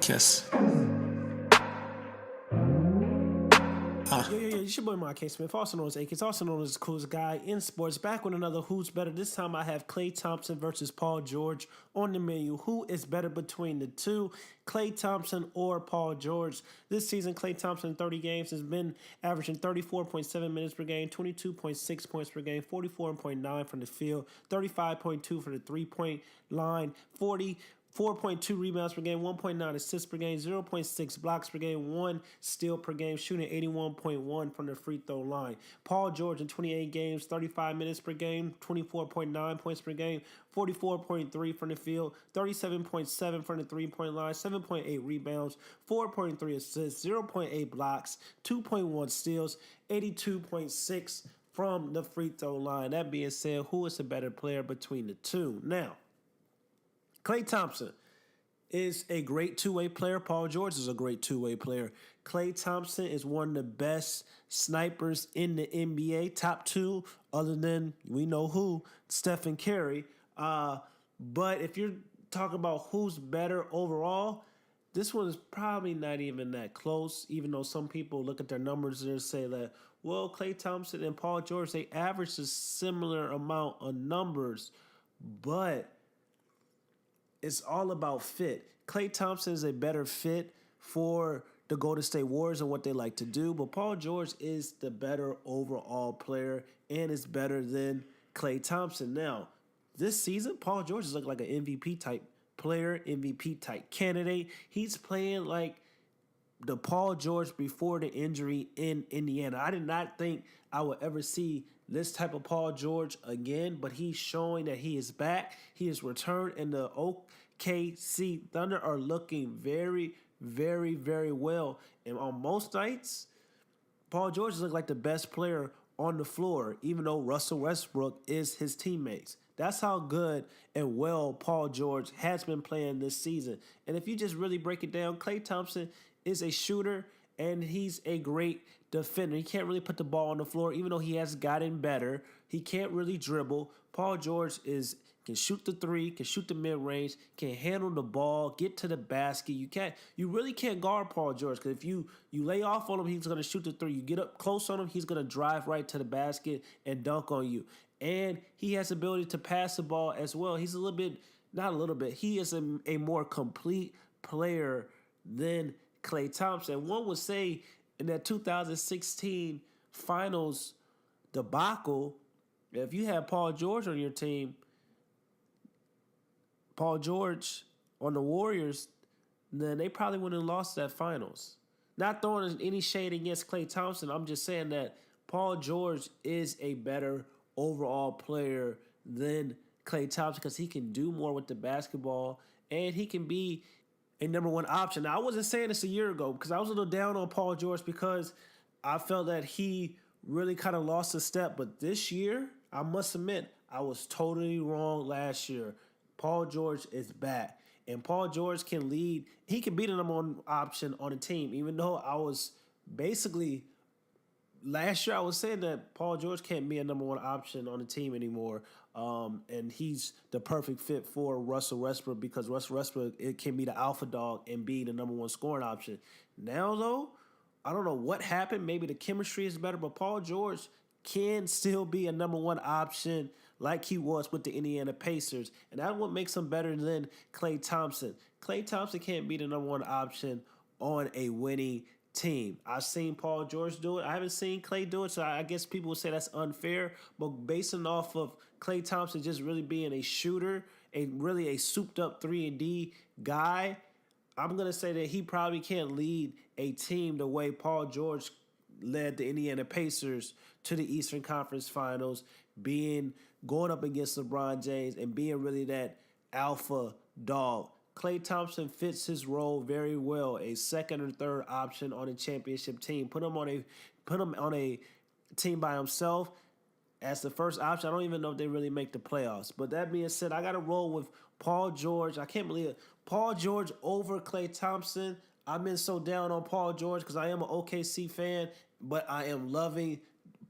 Marquez. Yo, it's your boy Marquez Smith, also known as A-Kiss, also known as the coolest guy in sports. Back with another Who's Better. This time I have Klay Thompson versus Paul George on the menu. Who is better between the two, Klay Thompson or Paul George? This season, Klay Thompson in 30 games has been averaging 34.7 minutes per game, 22.6 points per game, 44.9 from the field, 35.2 for the three-point line, 4.2 rebounds per game, 1.9 assists per game, 0.6 blocks per game, 1 steal per game, shooting 81.1 from the free throw line. Paul George in 28 games, 35 minutes per game, 24.9 points per game, 44.3 from the field, 37.7 from the three-point line, 7.8 rebounds, 4.3 assists, 0.8 blocks, 2.1 steals, 82.6 from the free throw line. That being said, who is a better player between the two? Now, Klay Thompson is a great two-way player. Paul George is a great two-way player. Klay Thompson is one of the best snipers in the NBA, top two, other than we know who, Stephen Curry. But if you're talking about who's better overall, this one is probably not even that close, even though some people look at their numbers and say that, well, Klay Thompson and Paul George, they average a similar amount of numbers, but it's all about fit. Klay Thompson is a better fit for the Golden State Warriors and what they like to do, but Paul George is the better overall player and is better than Klay Thompson. Now, this season, Paul George is looking like an MVP type player, MVP type candidate. He's playing like the Paul George before the injury in Indiana. I did not think I would ever see this type of Paul George again, but he's showing that he is back. He has returned, and the OKC Thunder are looking very, very, very well. And on most nights, Paul George is looking like the best player on the floor, even though Russell Westbrook is his teammates. That's how good and well Paul George has been playing this season. And if you just really break it down, Klay Thompson is a shooter, and he's a great defender. He can't really put the ball on the floor, even though he has gotten better. He can't really dribble. Paul George can shoot the three, can shoot the mid-range, can handle the ball, get to the basket. You really can't guard Paul George, because if you lay off on him, he's going to shoot the three. You get up close on him, he's going to drive right to the basket and dunk on you. And he has the ability to pass the ball as well. He's he is a more complete player than Klay Thompson. One would say in that 2016 finals debacle, if you had Paul George on your team, Paul George on the Warriors, then they probably wouldn't have lost that finals. Not throwing any shade against Klay Thompson, I'm just saying that Paul George is a better overall player than Klay Thompson because he can do more with the basketball and he can be a number one option. Now, I wasn't saying this a year ago because I was a little down on Paul George because I felt that he really kind of lost a step. But this year, I must admit, I was totally wrong last year. Paul George is back. And Paul George can lead. He can be the number one option on a team, even though I was basically last year I was saying that Paul George can't be a number one option on the team anymore. And he's the perfect fit for Russell Westbrook because Russell Westbrook, it can be the alpha dog and be the number one scoring option. Now, though, I don't know what happened. Maybe the chemistry is better, but Paul George can still be a number one option like he was with the Indiana Pacers. And that's what makes him better than Klay Thompson. Klay Thompson can't be the number one option on a winning team. I've seen Paul George do it. I haven't seen Klay do it, so I guess people would say that's unfair. But basing off of Klay Thompson just really being a shooter, really a souped-up 3-and-D guy, I'm going to say that he probably can't lead a team the way Paul George led the Indiana Pacers to the Eastern Conference Finals, going up against LeBron James and being really that alpha dog. Klay Thompson fits his role very well, a second or third option on a championship team. Put him on a team by himself as the first option. I don't even know if they really make the playoffs. But that being said, I got to roll with Paul George. I can't believe it. Paul George over Klay Thompson. I've been so down on Paul George because I am an OKC fan, but I am loving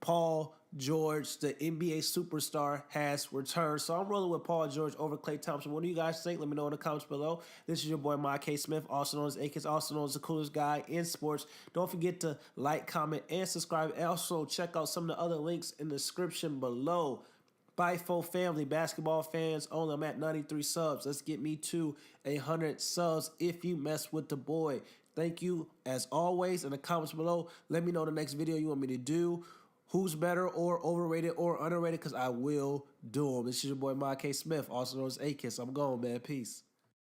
Paul George, the NBA superstar, has returned. So I'm rolling with Paul George over Klay Thompson. What do you guys think? Let me know in the comments below. This is your boy, Mike K. Smith, also known as Akins, also known as the coolest guy in sports. Don't forget to like, comment, and subscribe. And also, check out some of the other links in the description below. Bifo family, basketball fans only. I'm at 93 subs. Let's get me to 100 subs if you mess with the boy. Thank you, as always, in the comments below. Let me know the next video you want me to do. Who's better or overrated or underrated, because I will do them. This is your boy, Mike K. Smith, also known as Akins. I'm going, man. Peace.